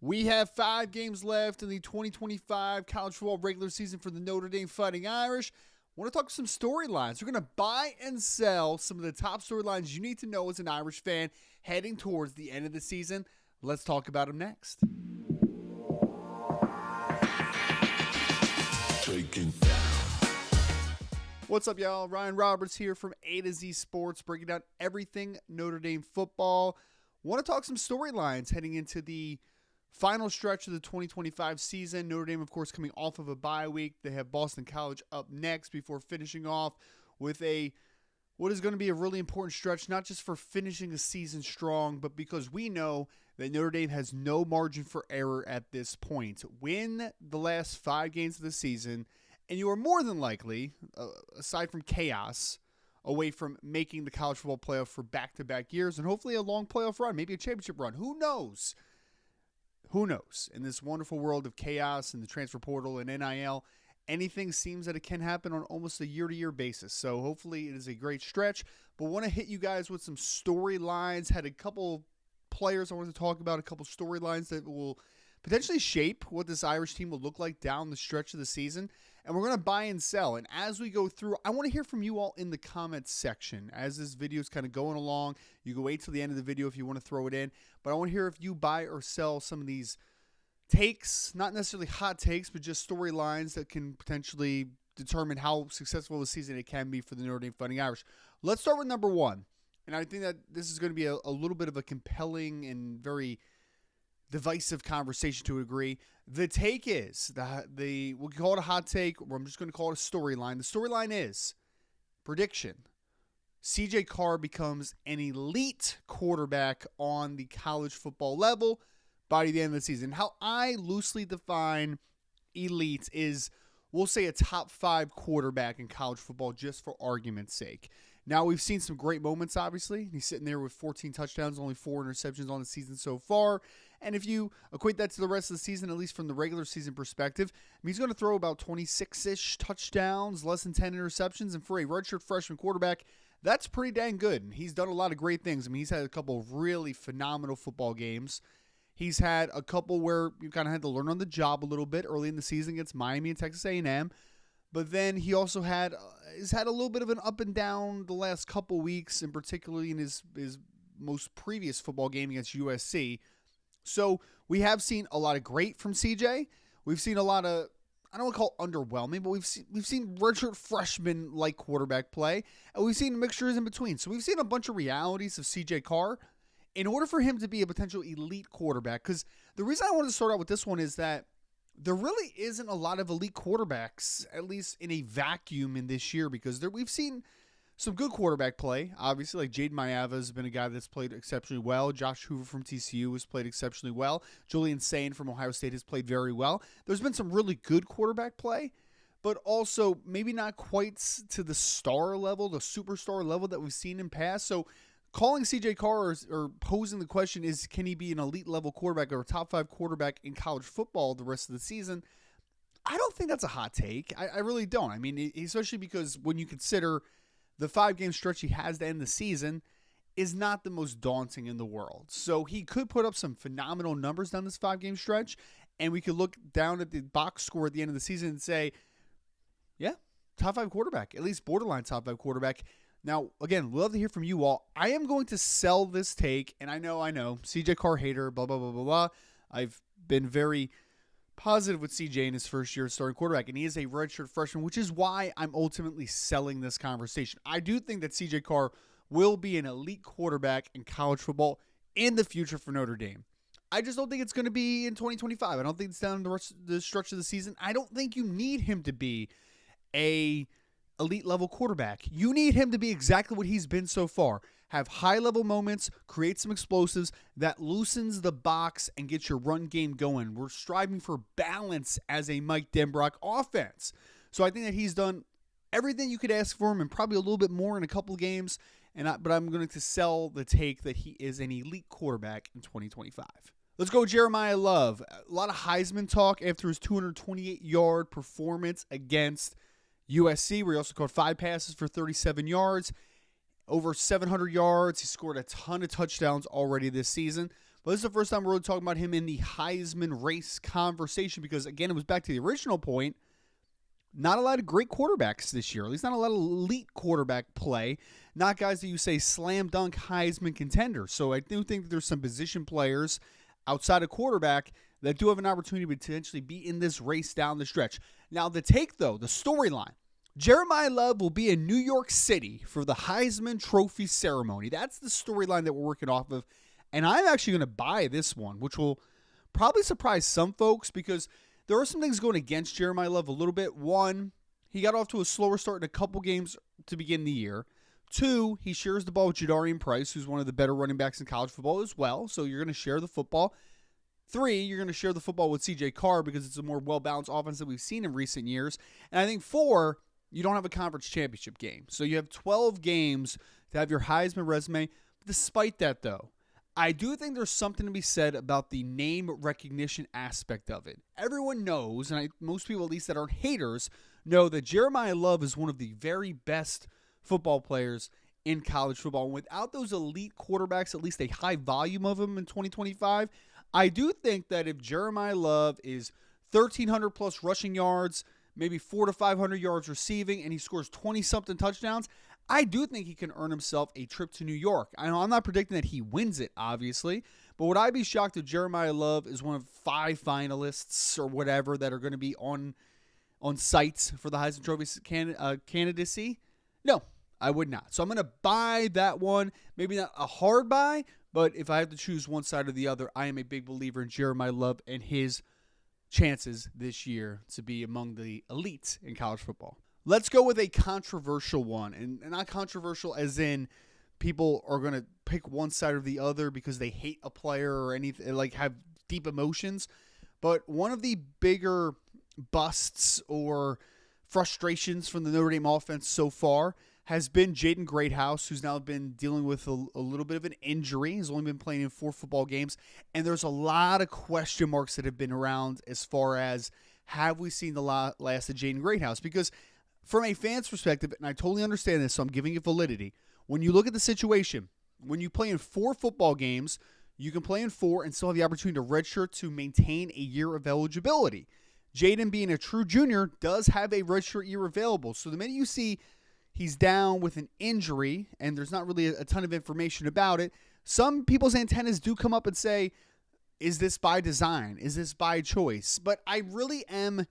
We have 5 games left in the 2025 college football regular season for the Notre Dame Fighting Irish. I want to talk some storylines. We're going to buy and sell some of the top storylines you need to know as an Irish fan heading towards the end of the season. Let's talk about them next. What's up, y'all? Ryan Roberts here from A to Z Sports, breaking down everything Notre Dame football. Want to talk some storylines heading into the final stretch of the 2025 season. Notre Dame, of course, coming off of a bye week. They have Boston College up next before finishing off with what is going to be a really important stretch, not just for finishing the season strong, but because we know that Notre Dame has no margin for error at this point. Win the last 5 games of the season, and you are more than likely, aside from chaos, away from making the college football playoff for back-to-back years and hopefully a long playoff run, maybe a championship run. Who knows? Who knows? In this wonderful world of chaos and the transfer portal and NIL, anything seems that it can happen on almost a year-to-year basis. So hopefully it is a great stretch. But I want to hit you guys with some storylines. Had a couple players I wanted to talk about, a couple storylines that will potentially shape what this Irish team will look like down the stretch of the season. And we're going to buy and sell. And as we go through, I want to hear from you all in the comments section. As this video is kind of going along, you can wait till the end of the video if you want to throw it in. But I want to hear if you buy or sell some of these takes, not necessarily hot takes, but just storylines that can potentially determine how successful of a season it can be for the Notre Dame Fighting Irish. Let's start with number one. And I think that this is going to be a little bit of a compelling and very divisive conversation to a degree. The take is, we'll call it a hot take, or I'm just going to call it a storyline. The storyline is, prediction, CJ Carr becomes an elite quarterback on the college football level by the end of the season. How I loosely define elite is, we'll say a top 5 quarterback in college football just for argument's sake. Now, we've seen some great moments, obviously. He's sitting there with 14 touchdowns, only 4 interceptions on the season so far. And if you equate that to the rest of the season, at least from the regular season perspective, he's going to throw about 26-ish touchdowns, less than 10 interceptions. And for a redshirt freshman quarterback, that's pretty dang good. And he's done a lot of great things. I mean, he's had a couple of really phenomenal football games. He's had a couple where you kind of had to learn on the job a little bit early in the season against Miami and Texas A&M. But then he also has had a little bit of an up and down the last couple weeks, and particularly in his most previous football game against USC. So we have seen a lot of great from CJ. We've seen a lot of, I don't want to call it underwhelming, but we've seen redshirt freshman-like quarterback play, and we've seen mixtures in between. So we've seen a bunch of realities of CJ Carr in order for him to be a potential elite quarterback. Because the reason I wanted to start out with this one is that there really isn't a lot of elite quarterbacks, at least in a vacuum in this year, because we've seen some good quarterback play. Obviously, like Jade Maeva has been a guy that's played exceptionally well. Josh Hoover from TCU has played exceptionally well. Julian Sain from Ohio State has played very well. There's been some really good quarterback play, but also maybe not quite to the star level, the superstar level that we've seen in past. So calling CJ Carr or posing the question is, can he be an elite level quarterback or a top 5 quarterback in college football the rest of the season? I don't think that's a hot take. I really don't. I mean, especially because when you consider the 5-game stretch he has to end the season is not the most daunting in the world. So he could put up some phenomenal numbers down this 5-game stretch, and we could look down at the box score at the end of the season and say, yeah, top 5 quarterback, at least borderline top 5 quarterback. Now, again, we'd love to hear from you all. I am going to sell this take, and I know, CJ Carr hater, blah, blah, blah, blah, blah. I've been very positive with CJ in his first year as starting quarterback, and he is a redshirt freshman, which is why I'm ultimately selling this conversation. I do think that CJ Carr will be an elite quarterback in college football in the future for Notre Dame. I just don't think it's going to be in 2025. I don't think it's down the rest of the stretch of the season. I don't think you need him to be a elite level quarterback. You need him to be exactly what he's been so far. Have high level moments, create some explosives that loosens the box and gets your run game going. We're striving for balance as a Mike Denbrock offense. So I think that he's done everything you could ask for him and probably a little bit more in a couple of games. But I'm going to sell the take that he is an elite quarterback in 2025. Let's go Jeremiah Love. A lot of Heisman talk after his 228-yard performance against USC, where he also caught 5 passes for 37 yards, over 700 yards. He scored a ton of touchdowns already this season. But this is the first time we're really talking about him in the Heisman race conversation because, again, it was back to the original point. Not a lot of great quarterbacks this year, at least not a lot of elite quarterback play. Not guys that you say slam dunk Heisman contenders. So I do think that there's some position players outside of quarterback that do have an opportunity to potentially be in this race down the stretch. Now, the take, though, the storyline. Jeremiah Love will be in New York City for the Heisman Trophy ceremony. That's the storyline that we're working off of. And I'm actually going to buy this one, which will probably surprise some folks because there are some things going against Jeremiah Love a little bit. One, he got off to a slower start in a couple games to begin the year. Two, he shares the ball with Jadarian Price, who's one of the better running backs in college football as well. So you're going to share the football. Three, you're going to share the football with C.J. Carr because it's a more well-balanced offense that we've seen in recent years. And I think four, you don't have a conference championship game. So you have 12 games to have your Heisman resume. Despite that, though, I do think there's something to be said about the name recognition aspect of it. Everyone knows, and most people at least that aren't haters, know that Jeremiah Love is one of the very best football players in college football. And without those elite quarterbacks, at least a high volume of them in 2025, I do think that if Jeremiah Love is 1,300 plus rushing yards, maybe 400 to 500 yards receiving, and he scores 20-something touchdowns, I do think he can earn himself a trip to New York. I know I'm not predicting that he wins it, obviously, but would I be shocked if Jeremiah Love is one of 5 finalists or whatever that are going to be on sites for the Heisman Trophy candidacy? No, I would not. So I'm going to buy that one. Maybe not a hard buy, but if I have to choose one side or the other, I am a big believer in Jeremiah Love and his chances this year to be among the elites in college football. Let's go with a controversial one, and not controversial as in people are going to pick one side or the other because they hate a player or anything, like have deep emotions. But one of the bigger busts or frustrations from the Notre Dame offense so far has been Jaden Greathouse, who's now been dealing with a little bit of an injury. He's only been playing in 4 football games, and there's a lot of question marks that have been around as far as have we seen the last of Jaden Greathouse? Because from a fan's perspective, and I totally understand this, so I'm giving it validity, when you look at the situation, when you play in 4 football games, you can play in 4 and still have the opportunity to redshirt to maintain a year of eligibility. Jaden, being a true junior, does have a redshirt year available. So the minute you see he's down with an injury and there's not really a ton of information about it, some people's antennas do come up and say, is this by design? Is this by choice? But I really am...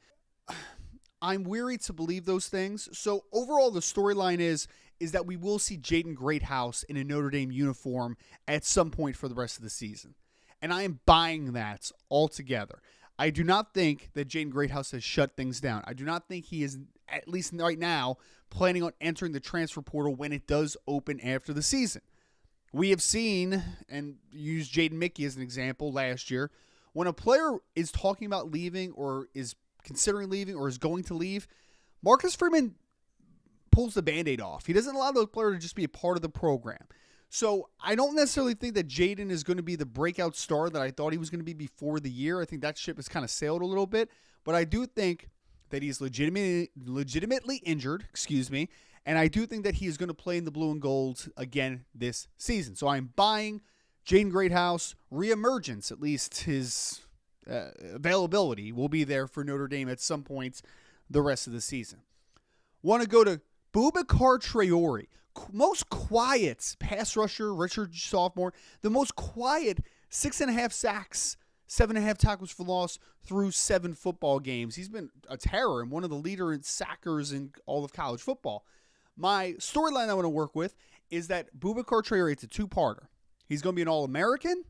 I'm weary to believe those things. So overall, the storyline is that we will see Jaden Greathouse in a Notre Dame uniform at some point for the rest of the season. And I am buying that altogether. I do not think that Jaden Greathouse has shut things down. I do not think he is, at least right now, planning on entering the transfer portal when it does open after the season. We have seen, and use Jaden Mickey as an example last year, when a player is talking about leaving or is considering leaving or is going to leave, Marcus Freeman pulls the Band-Aid off. He doesn't allow those players to just be a part of the program. So I don't necessarily think that Jaden is going to be the breakout star that I thought he was going to be before the year. I think that ship has kind of sailed a little bit, but I do think that he's legitimately injured, and I do think that he is going to play in the blue and gold again this season. So I'm buying Jaden Greathouse reemergence, at least his availability will be there for Notre Dame at some point the rest of the season. Want to go to Boubacar Traore, most quiet pass rusher, Richard sophomore, the most quiet 6.5 sacks, 7.5 tackles for loss through 7 football games. He's been a terror and one of the leader in sackers in all of college football. My storyline I want to work with is that Boubacar Traore, it's a 2-parter. He's going to be an All-American.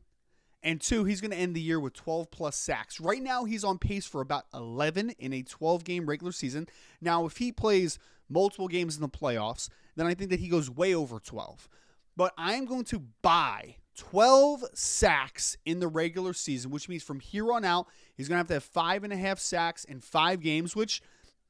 And 2, he's going to end the year with 12-plus sacks. Right now, he's on pace for about 11 in a 12-game regular season. Now, if he plays multiple games in the playoffs, then I think that he goes way over 12. But I'm going to buy 12 sacks in the regular season, which means from here on out, he's going to have 5.5 sacks in 5 games, which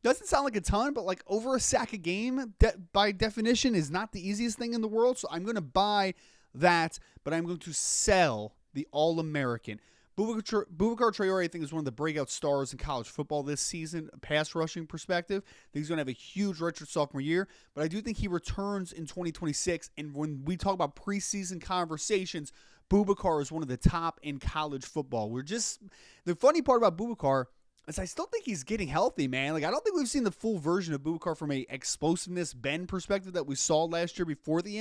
doesn't sound like a ton, but like over a sack a game, by definition, is not the easiest thing in the world. So I'm going to buy that, but I'm going to sell the All-American. Boubacar Traore, I think, is one of the breakout stars in college football this season, pass rushing perspective. I think he's going to have a huge redshirt sophomore year, but I do think he returns in 2026. And when we talk about preseason conversations, Boubacar is one of the top in college football. The funny part about Boubacar is I still think he's getting healthy, man. Like, I don't think we've seen the full version of Boubacar from a explosiveness bend perspective that we saw last year before the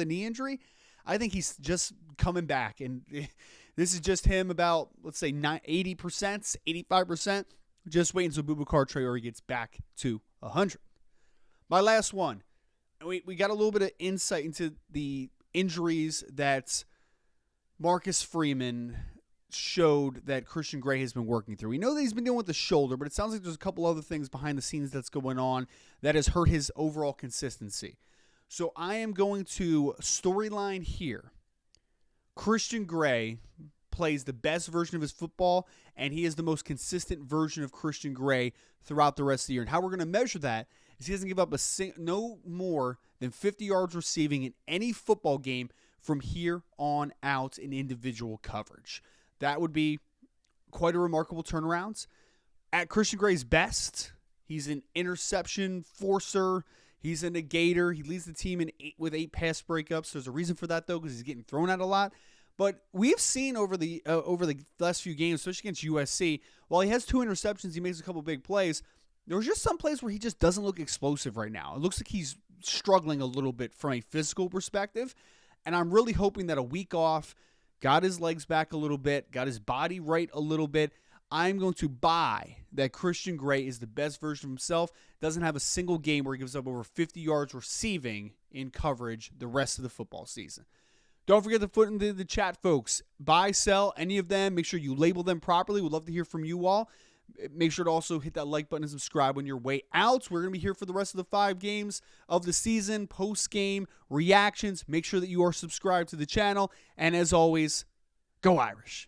knee injury. I think he's just coming back, and this is just him about, let's say, 80%, 85%. Just wait until Boubacar Traore gets back to 100. My last one. We got a little bit of insight into the injuries that Marcus Freeman showed that Christian Gray has been working through. We know that he's been dealing with the shoulder, but it sounds like there's a couple other things behind the scenes that's going on that has hurt his overall consistency. So I am going to storyline here. Christian Gray plays the best version of his football, and he is the most consistent version of Christian Gray throughout the rest of the year. And how we're going to measure that is he doesn't give up no more than 50 yards receiving in any football game from here on out in individual coverage. That would be quite a remarkable turnaround. At Christian Gray's best, he's an interception forcer. He's a negator. He leads the team with 8 pass breakups. There's a reason for that, though, because he's getting thrown out a lot. But we've seen over the last few games, especially against USC, while he has 2 interceptions, he makes a couple big plays. There's just some plays where he just doesn't look explosive right now. It looks like he's struggling a little bit from a physical perspective. And I'm really hoping that a week off got his legs back a little bit, got his body right a little bit. I'm going to buy that Christian Gray is the best version of himself. Doesn't have a single game where he gives up over 50 yards receiving in coverage the rest of the football season. Don't forget to put into the chat, folks. Buy, sell, any of them. Make sure you label them properly. We'd love to hear from you all. Make sure to also hit that like button and subscribe on your way out. We're going to be here for the rest of the 5 games of the season, post-game reactions. Make sure that you are subscribed to the channel. And as always, go Irish.